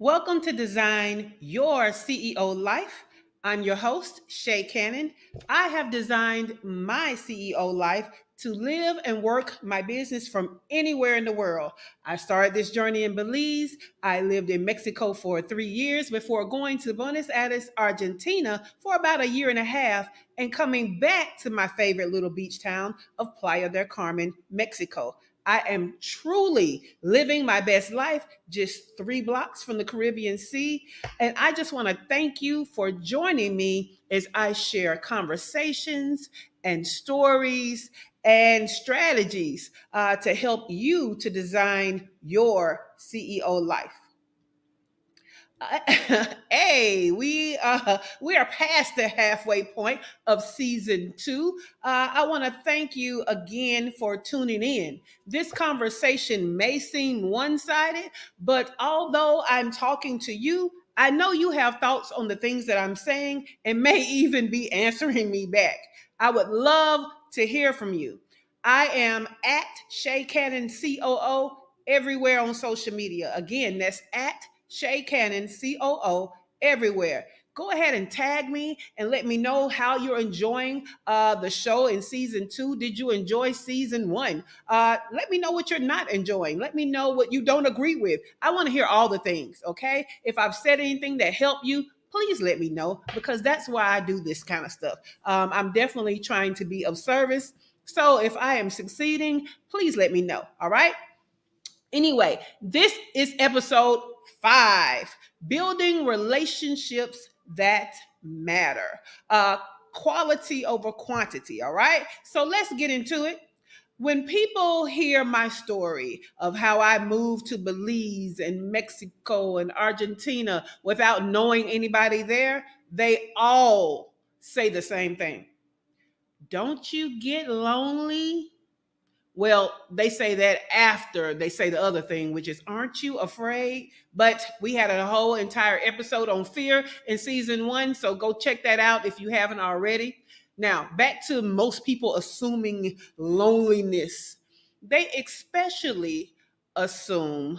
Welcome to Design Your CEO Life. I'm your host, Shay Cannon. I have designed my CEO life to live and work my business from anywhere in the world. I started this journey in Belize. I lived in Mexico for 3 years before going to Buenos Aires, Argentina for about a year and a half and coming back to my favorite little beach town of Playa del Carmen, Mexico. I am truly living my best life just 3 blocks from the Caribbean Sea. And I just want to thank you for joining me as I share conversations and stories and strategies to help you to design your CEO life. Hey, we are past the halfway point of season 2. I want to thank you again for tuning in. This conversation may seem one-sided, but although I'm talking to you, I know you have thoughts on the things that I'm saying and may even be answering me back. I would love to hear from you. I am at Shay Cannon COO everywhere on social media. Again, that's at Shay Cannon, COO, everywhere. Go ahead and tag me and let me know how you're enjoying the show in season 2. Did you enjoy season 1? Let me know what you're not enjoying. Let me know what you don't agree with. I want to hear all the things, okay? If I've said anything that helped you, please let me know because that's why I do this kind of stuff. I'm definitely trying to be of service. So if I am succeeding, please let me know, all right? Anyway, this is episode 5, Building Relationships That Matter. Quality over quantity, all right? So let's get into it. When people hear my story of how I moved to Belize and Mexico and Argentina without knowing anybody there, they all say the same thing. Don't you get lonely? Well, they say that after they say the other thing, which is, aren't you afraid? But we had a whole entire episode on fear in season 1. So go check that out if you haven't already. Now, back to most people assuming loneliness. They especially assume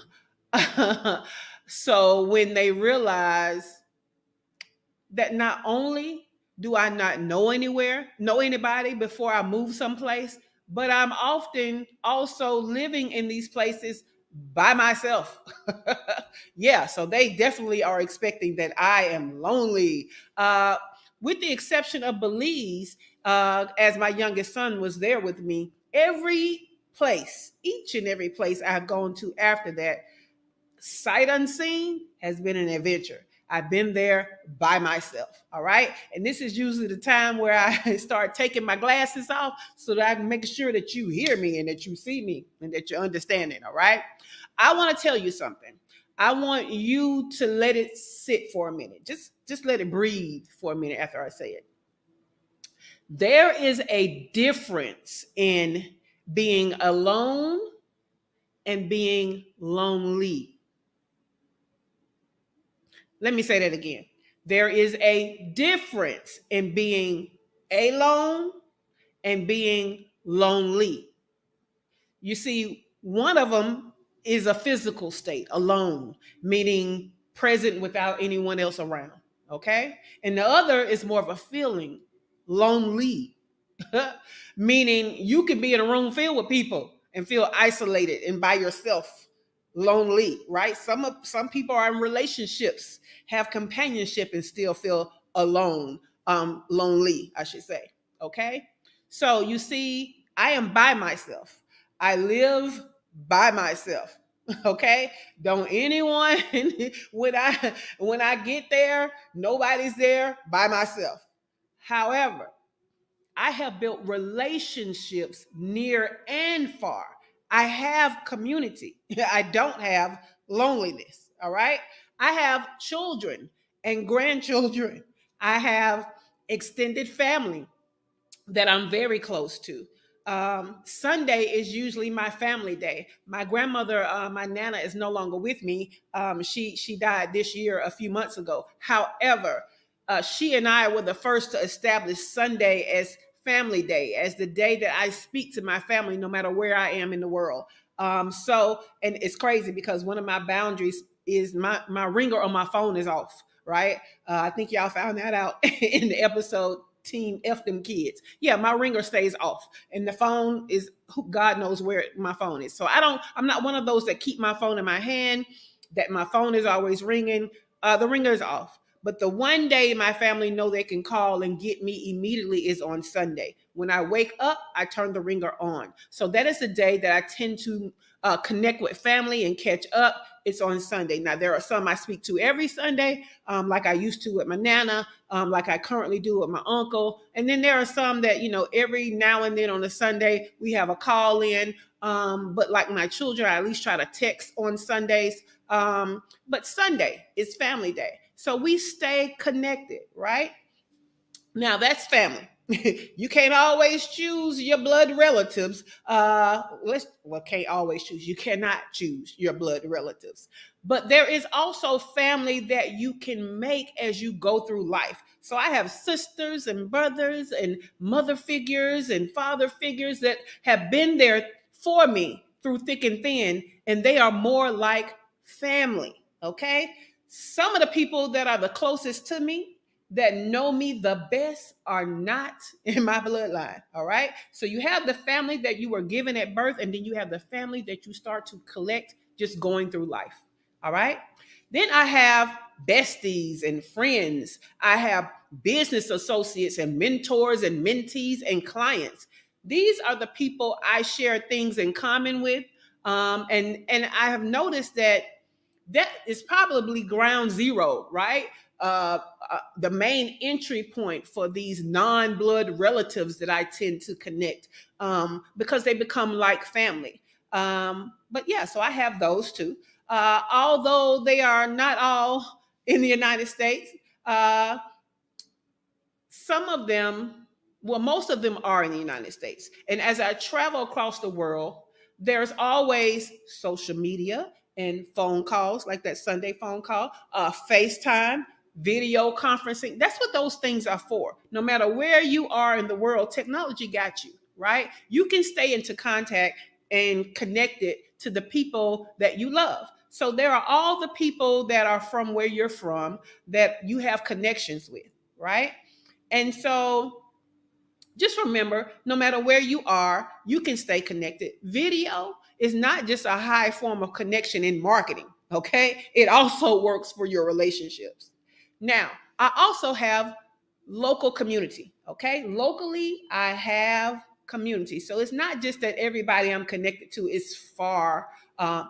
so when they realize that not only do I not know anybody before I move someplace, but I'm often also living in these places by myself. Yeah, so they definitely are expecting that I am lonely. With the exception of Belize, as my youngest son was there with me, each and every place I've gone to after that, sight unseen, has been an adventure. I've been there by myself. All right. And this is usually the time where I start taking my glasses off so that I can make sure that you hear me and that you see me and that you understand it. All right. I want to tell you something. I want you to let it sit for a minute. Just let it breathe for a minute after I say it. There is a difference in being alone and being lonely. Let me say that again. There is a difference in being alone and being lonely. You see, one of them is a physical state, alone, meaning present without anyone else around. Okay. And the other is more of a feeling, lonely, meaning you can be in a room filled with people and feel isolated and by yourself, lonely, right? Some people are in relationships, have companionship, and still feel alone, lonely, I should say. Okay, so you see, I am by myself. I live by myself. Okay, don't anyone when I get there, nobody's there by myself. However, I have built relationships near and far. I have community. I don't have loneliness. All right. I have children and grandchildren. I have extended family that I'm very close to. Sunday is usually my family day. My grandmother, my nana, is no longer with me. She died this year a few months ago. However, she and I were the first to establish Sunday as family day, as the day that I speak to my family, no matter where I am in the world. And it's crazy because one of my boundaries is my ringer on my phone is off, right? I think y'all found that out in the episode Team F Them Kids. Yeah, my ringer stays off, and the phone is God knows where my phone is. So I'm not one of those that keep my phone in my hand, that my phone is always ringing. The ringer is off. But the one day my family know they can call and get me immediately is on Sunday. When I wake up, I turn the ringer on. So that is the day that I tend to connect with family and catch up. It's on Sunday. Now, there are some I speak to every Sunday, like I used to with my Nana, like I currently do with my uncle. And then there are some that, every now and then on a Sunday, we have a call in. But like my children, I at least try to text on Sundays. But Sunday is family day. So we stay connected, right? Now that's family. You can't always choose your blood relatives. Can't always choose. You cannot choose your blood relatives. But there is also family that you can make as you go through life. So I have sisters and brothers and mother figures and father figures that have been there for me through thick and thin, and they are more like family. Okay. Some of the people that are the closest to me, that know me the best, are not in my bloodline. All right. So you have the family that you were given at birth, and then you have the family that you start to collect just going through life. All right. Then I have besties and friends. I have business associates and mentors and mentees and clients. These are the people I share things in common with. And I have noticed that is probably ground zero, right? The main entry point for these non-blood relatives that I tend to connect, because they become like family. But yeah, so I have those two. Although they are not all in the United States, uh, some of them, well, most of them are in the United States. And as I travel across the world, there's always social media and phone calls, like that Sunday phone call, FaceTime, video conferencing. That's what those things are for. No matter where you are in the world, technology got you, right? You can stay into contact and connected to the people that you love. So there are all the people that are from where you're from that you have connections with, right? And so just remember, no matter where you are, you can stay connected. Video is not just a high form of connection in marketing, okay? It also works for your relationships. Now, I also have local community, okay? Locally, I have community. So it's not just that everybody I'm connected to is far,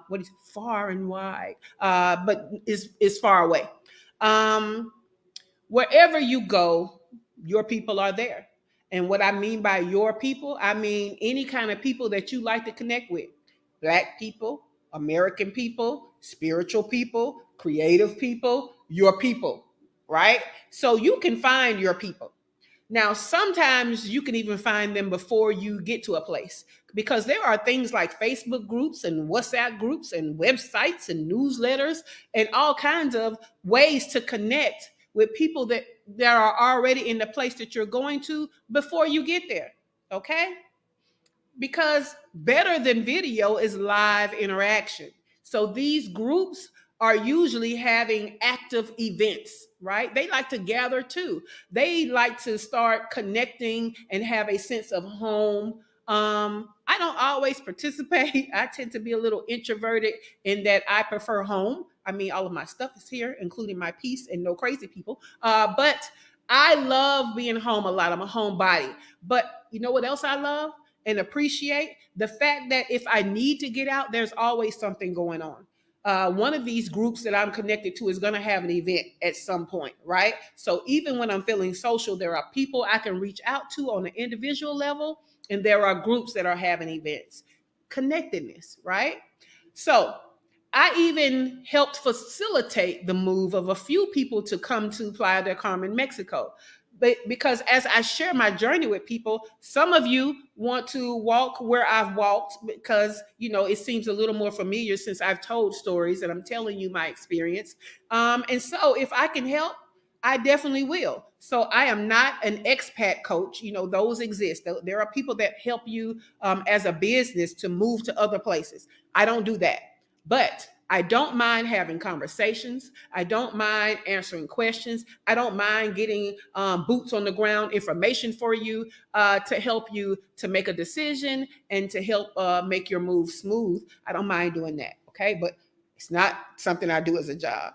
what is far and wide, but is far away. Um, Wherever you go, your people are there. And what I mean by your people, I mean any kind of people that you like to connect with. Black people, American people, spiritual people, creative people, your people, right? So you can find your people. Now, sometimes you can even find them before you get to a place, because there are things like Facebook groups and WhatsApp groups and websites and newsletters and all kinds of ways to connect with people that are already in the place that you're going to before you get there. Okay? Because better than video is live interaction. So these groups are usually having active events, right? They like to gather too. They like to start connecting and have a sense of home. I don't always participate. I tend to be a little introverted in that I prefer home. I mean, all of my stuff is here, including my peace and no crazy people. But I love being home a lot. I'm a homebody. But you know what else I love and appreciate? The fact that if I need to get out, there's always something going on. One of these groups that I'm connected to is going to have an event at some point, right? So even when I'm feeling social, there are people I can reach out to on an individual level, and there are groups that are having events. Connectedness, right? So I even helped facilitate the move of a few people to come to Playa del Carmen, Mexico. But because as I share my journey with people, some of you want to walk where I've walked because, it seems a little more familiar since I've told stories and I'm telling you my experience. And so if I can help, I definitely will. So I am not an expat coach. Those exist. There are people that help you as a business to move to other places. I don't do that. But I don't mind having conversations. I don't mind answering questions. I don't mind getting boots on the ground information for you to help you to make a decision and to help make your move smooth. I don't mind doing that. Okay. But it's not something I do as a job.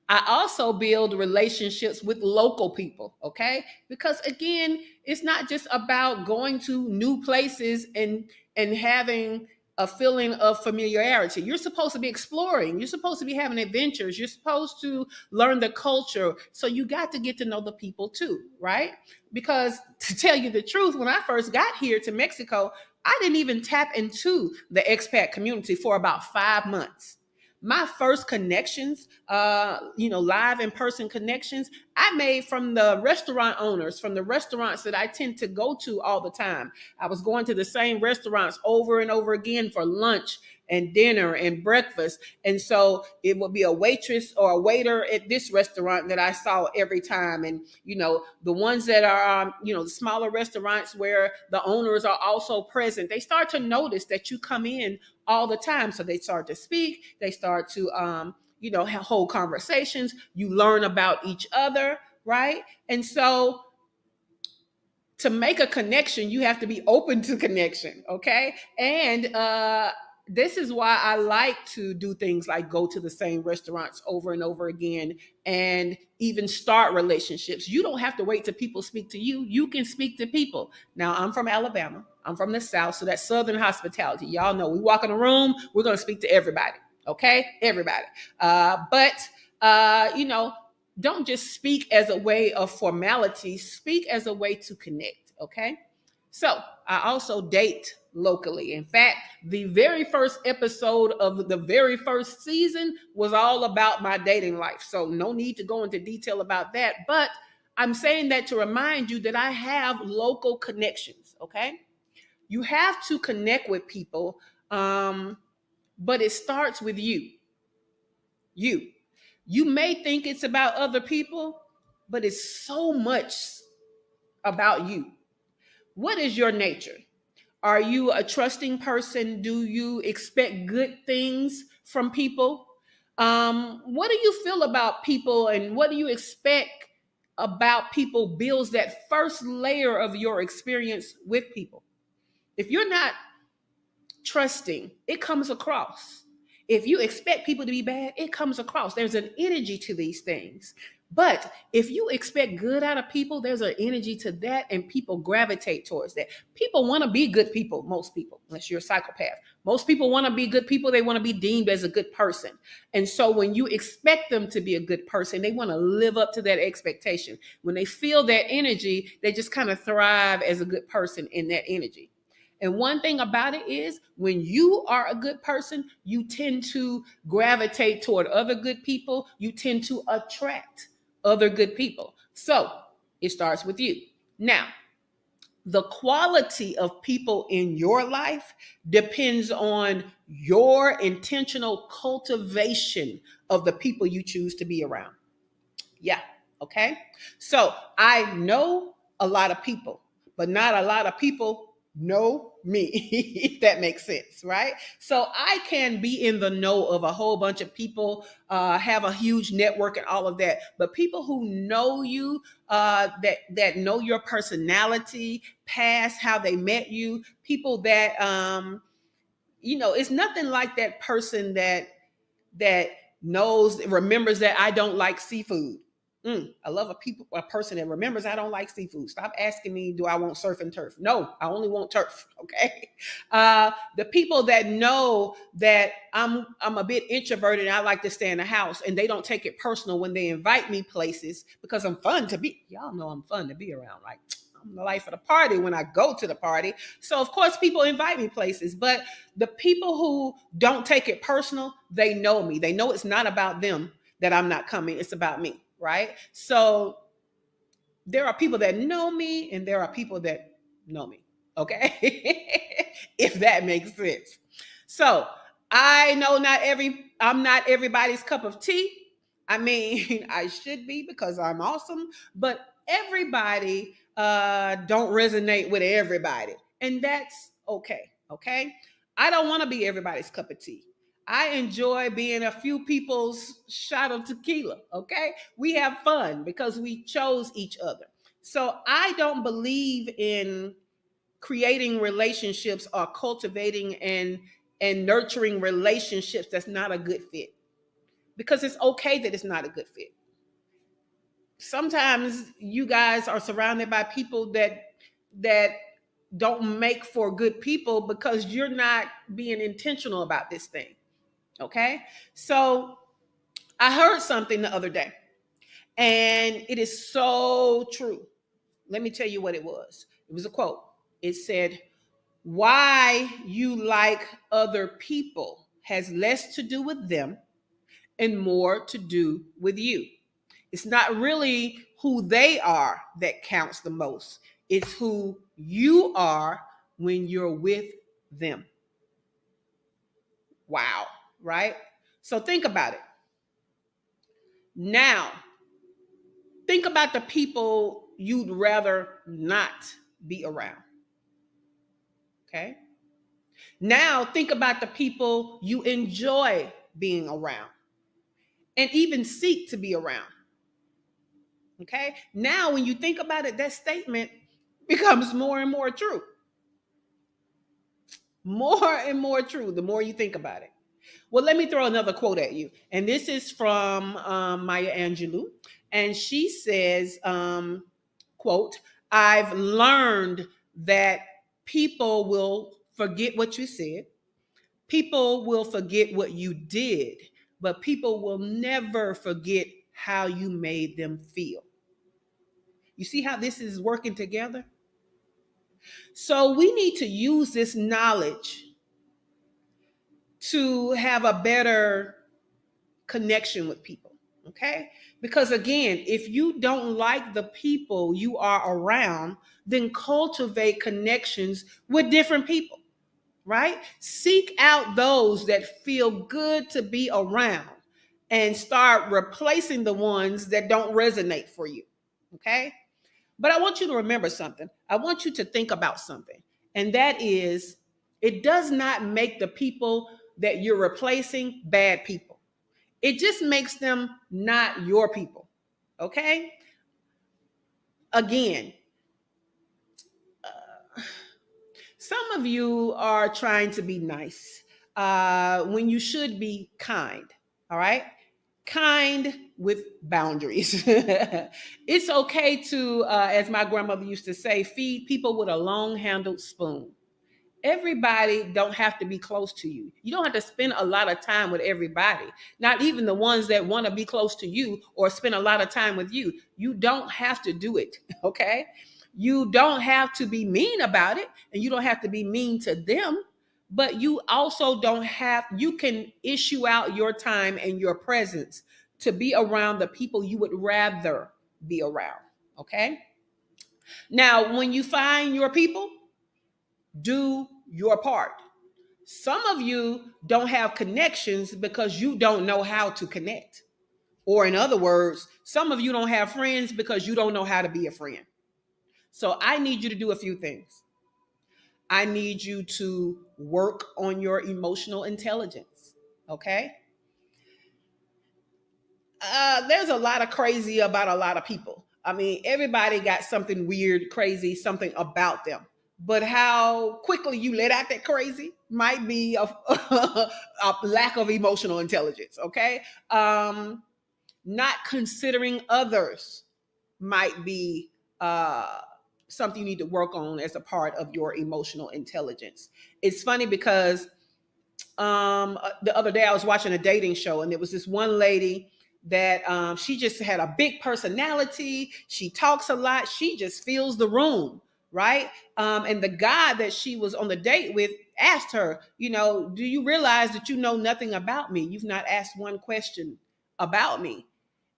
I also build relationships with local people, okay? Because again, it's not just about going to new places and having a feeling of familiarity. You're supposed to be exploring. You're supposed to be having adventures. You're supposed to learn the culture. So you got to get to know the people too, right? Because to tell you the truth, when I first got here to Mexico, I didn't even tap into the expat community for about 5 months. My first connections, live in person connections, I made from the restaurant owners, from the restaurants that I tend to go to all the time. I was going to the same restaurants over and over again for lunch and dinner and breakfast. And so it would be a waitress or a waiter at this restaurant that I saw every time. And, the ones that are, the smaller restaurants where the owners are also present, they start to notice that you come in all the time. So they start to speak, they start to, hold conversations. You learn about each other, right? And so to make a connection, you have to be open to connection, okay? And this is why I like to do things like go to the same restaurants over and over again and even start relationships. You don't have to wait till people speak to you. You can speak to people. Now, I'm from Alabama. I'm from the South, so that's Southern hospitality. Y'all know we walk in a room, we're going to speak to everybody, okay? Everybody. But don't just speak as a way of formality, speak as a way to connect, okay? So I also date locally. In fact, the very first episode of the very first season was all about my dating life. So no need to go into detail about that, but I'm saying that to remind you that I have local connections, okay? You have to connect with people, but it starts with you. You. You may think it's about other people, but it's so much about you. What is your nature? Are you a trusting person? Do you expect good things from people? What do you feel about people and what do you expect about people builds that first layer of your experience with people? If you're not trusting, it comes across. If you expect people to be bad, it comes across. There's an energy to these things. But if you expect good out of people, there's an energy to that, and people gravitate towards that. People want to be good people, most people, unless you're a psychopath. Most people want to be good people. They want to be deemed as a good person. And so when you expect them to be a good person, they want to live up to that expectation. When they feel that energy, they just kind of thrive as a good person in that energy. And one thing about it is when you are a good person, you tend to gravitate toward other good people. You tend to attract other good people. So it starts with you. Now, the quality of people in your life depends on your intentional cultivation of the people you choose to be around. Yeah. Okay. So I know a lot of people, but not a lot of people know me, if that makes sense, right? So I can be in the know of a whole bunch of people, have a huge network and all of that. But people who know you, that know your personality, past how they met you, people that it's nothing like that person that remembers that I don't like seafood. I love a person that remembers I don't like seafood. Stop asking me, do I want surf and turf? No, I only want turf. Okay. The people that know that I'm a bit introverted and I like to stay in the house, and they don't take it personal when they invite me places because I'm fun to be. Y'all know I'm fun to be around. Like I'm the life of the party when I go to the party. So of course people invite me places, but the people who don't take it personal, they know me. They know it's not about them that I'm not coming. It's about me, right? So there are people that know me and there are people that know me. Okay. If that makes sense. So I know I'm not everybody's cup of tea. I mean, I should be because I'm awesome, but everybody don't resonate with everybody. And that's okay. Okay. I don't want to be everybody's cup of tea. I enjoy being a few people's shot of tequila. Okay. We have fun because we chose each other. So I don't believe in creating relationships or cultivating and nurturing relationships that's not a good fit, because it's okay that it's not a good fit. Sometimes you guys are surrounded by people that don't make for good people because you're not being intentional about this thing. Okay. So I heard something the other day, and it is so true. Let me tell you what it was. It was a quote. It said, why you like other people has less to do with them and more to do with you. It's not really who they are that counts the most, it's who you are when you're with them. Wow, right? So think about it. Now, think about the people you'd rather not be around. Okay. Now, think about the people you enjoy being around and even seek to be around. Okay. Now, when you think about it, that statement becomes more and more true. More and more true the more you think about it. Well, let me throw another quote at you. And this is from Maya Angelou. And she says, quote, I've learned that people will forget what you said, people will forget what you did, but people will never forget how you made them feel. You see how this is working together? So we need to use this knowledge to have a better connection with people. Okay. Because again, if you don't like the people you are around, then cultivate connections with different people, right? Seek out those that feel good to be around and start replacing the ones that don't resonate for you. Okay. But I want you to remember something. I want you to think about something. And that is, it does not make the people that you're replacing bad people. It just makes them not your people. Okay? Again, some of you are trying to be nice when you should be kind. All right? Kind with boundaries. It's okay to, as my grandmother used to say, feed people with a long handled spoon. Everybody don't have to be close to you. You don't have to spend a lot of time with everybody, not even the ones that want to be close to you or spend a lot of time with you. You don't have to do it. Okay. You don't have to be mean about it, and you don't have to be mean to them, but you also don't have, you can issue out your time and your presence to be around the people you would rather be around. Okay. Now, when you find your people, do your part. Some of you don't have connections because you don't know how to connect. Or, in other words, some of you don't have friends because you don't know how to be a friend. So, I need you to do a few things. I need you to work on your emotional intelligence. Okay. There's a lot of crazy about a lot of people. I mean, everybody got something weird, crazy, something about them. But how quickly you let out that crazy might be a lack of emotional intelligence. Okay. Not considering others might be something you need to work on as a part of your emotional intelligence. It's funny because the other day I was watching a dating show, and there was this one lady that she just had a big personality. She talks a lot. She just fills the room, right? And the guy that she was on the date with asked her, do you realize that you know nothing about me? You've not asked one question about me.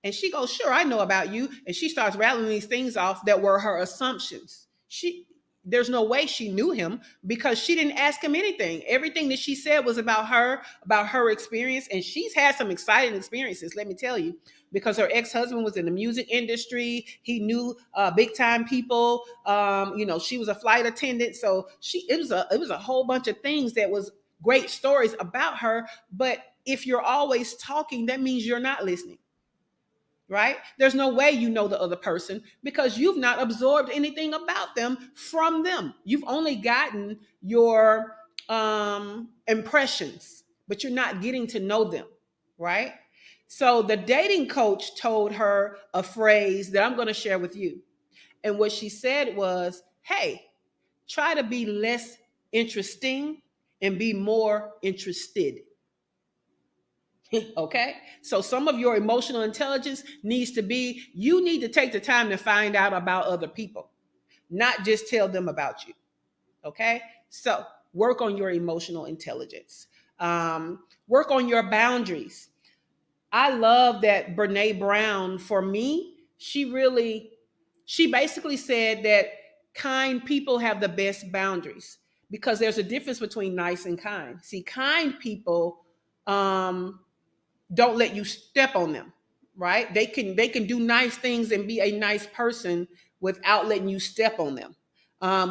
And she goes, sure, I know about you. And she starts rattling these things off that were her assumptions. There's no way she knew him because she didn't ask him anything. Everything that she said was about her experience. And she's had some exciting experiences, let me tell you, because her ex-husband was in the music industry. He knew big time people. She was a flight attendant. So it was a whole bunch of things that was great stories about her. But if you're always talking, that means you're not listening, right? There's no way you know the other person because you've not absorbed anything about them from them. You've only gotten your impressions, but you're not getting to know them, right? So the dating coach told her a phrase that I'm going to share with you. And what she said was, hey, try to be less interesting and be more interested. Okay. So some of your emotional intelligence needs to be, you need to take the time to find out about other people, not just tell them about you. Okay. So work on your emotional intelligence. Work on your boundaries. I love that Brene Brown, for me, she basically said that kind people have the best boundaries because there's a difference between nice and kind. See, kind people, um, don't let you step on them, right? They can do nice things and be a nice person without letting you step on them,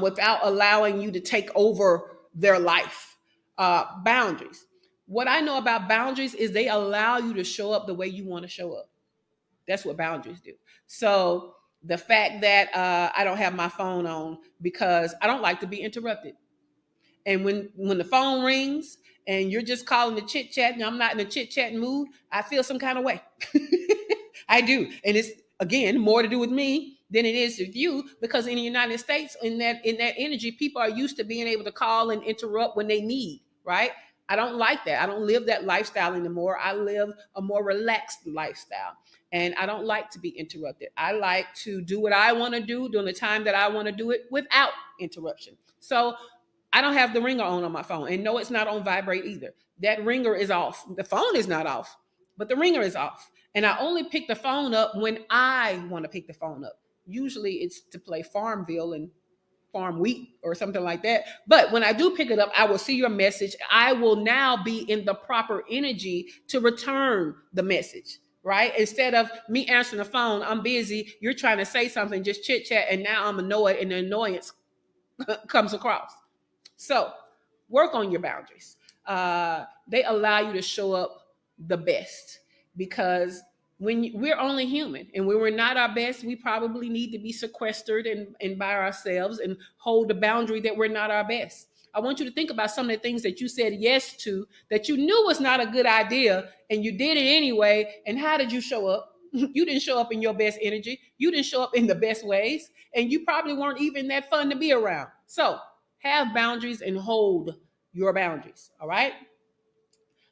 without allowing you to take over their life. Boundaries. What I know about boundaries is they allow you to show up the way you want to show up. That's what boundaries do. So the fact that I don't have my phone on because I don't like to be interrupted. And when the phone rings and you're just calling to chit chat and I'm not in a chit chat mood, I feel some kind of way. I do. And it's again more to do with me than it is with you because in the United States, in that energy, people are used to being able to call and interrupt when they need, right? I don't like that. I don't live that lifestyle anymore. I live a more relaxed lifestyle. And I don't like to be interrupted. I like to do what I want to do during the time that I want to do it without interruption. So I don't have the ringer on my phone. And no, it's not on vibrate either. That ringer is off. The phone is not off, but the ringer is off. And I only pick the phone up when I want to pick the phone up. Usually it's to play Farmville and farm wheat or something like that. But when I do pick it up, I will see your message. I will now be in the proper energy to return the message, right? Instead of me answering the phone, I'm busy, you're trying to say something, just chit chat, and now I'm annoyed and the annoyance comes across. So work on your boundaries. They allow you to show up the best because we're only human and when we're not our best, we probably need to be sequestered and by ourselves and hold the boundary that we're not our best. I want you to think about some of the things that you said yes to that you knew was not a good idea and you did it anyway. And how did you show up? You didn't show up in your best energy. You didn't show up in the best ways. And you probably weren't even that fun to be around. So have boundaries and hold your boundaries. All right.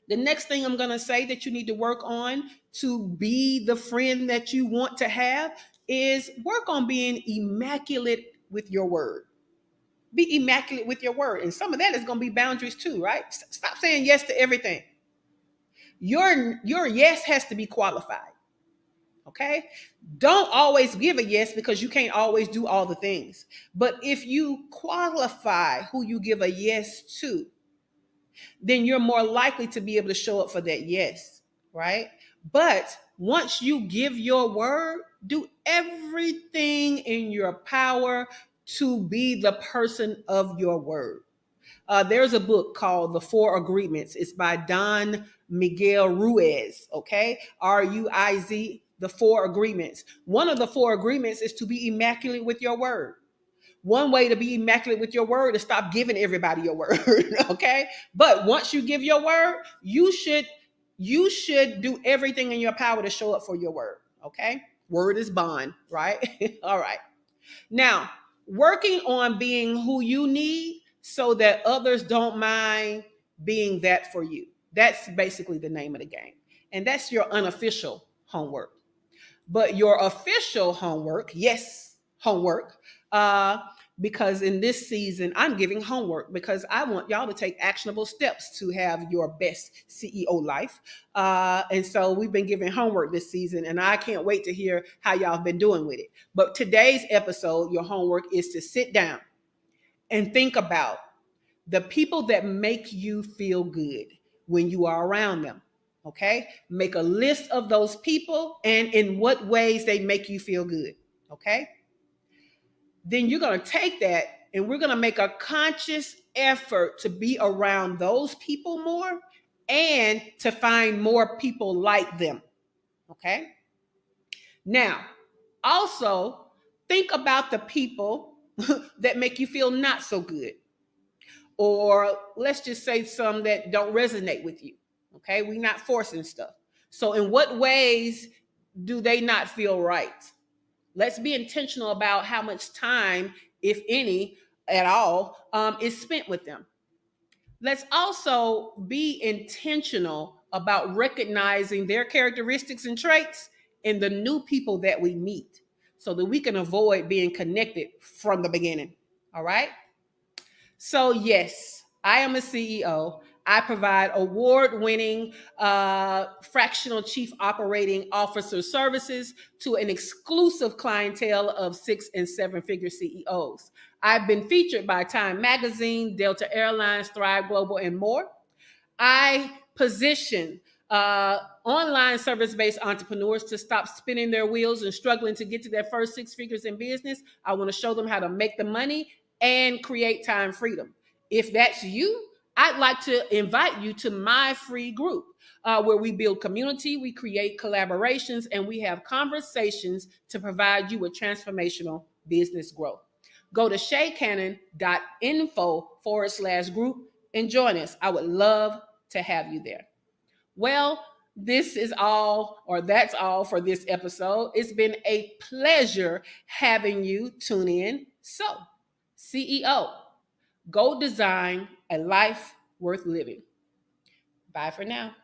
The next thing I'm going to say that you need to work on to be the friend that you want to have is work on being immaculate with your word. Be immaculate with your word. And some of that is going to be boundaries too, right? Stop saying yes to everything. Your yes has to be qualified. Okay? Don't always give a yes because you can't always do all the things. But if you qualify who you give a yes to, then you're more likely to be able to show up for that yes, right? But once you give your word, do everything in your power to be the person of your word. There's a book called The Four Agreements. It's by Don Miguel Ruiz, okay? Ruiz, The Four Agreements. One of the four agreements is to be immaculate with your word. One way to be immaculate with your word is stop giving everybody your word, okay? But once you give your word, you should do everything in your power to show up for your word, okay? Word is bond, right? All right. Now, working on being who you need so that others don't mind being that for you. That's basically the name of the game. And that's your unofficial homework. But your official homework, yes, homework, because in this season, I'm giving homework because I want y'all to take actionable steps to have your best CEO life. And so we've been giving homework this season, and I can't wait to hear how y'all have been doing with it. But today's episode, your homework is to sit down and think about the people that make you feel good when you are around them. Okay. Make a list of those people and in what ways they make you feel good. Okay. Then you're going to take that and we're going to make a conscious effort to be around those people more and to find more people like them. Okay. Now, also think about the people that make you feel not so good, or let's just say some that don't resonate with you. Okay. We're not forcing stuff. So, in what ways do they not feel right? Let's be intentional about how much time, if any at all, is spent with them. Let's also be intentional about recognizing their characteristics and traits in the new people that we meet so that we can avoid being connected from the beginning. All right. So, yes, I am a CEO. I provide award winning fractional chief operating officer services to an exclusive clientele of 6 and 7 figure CEOs. I've been featured by Time Magazine, Delta Airlines, Thrive Global, and more. I position online service based entrepreneurs to stop spinning their wheels and struggling to get to their first 6 figures in business. I want to show them how to make the money and create time freedom. If that's you, I'd like to invite you to my free group where we build community, we create collaborations, and we have conversations to provide you with transformational business growth. Go to shaycannon.info/group and join us. I would love to have you there. Well, this is all, or that's all for this episode. It's been a pleasure having you tune in. So, CEO, go design a life worth living. Bye for now.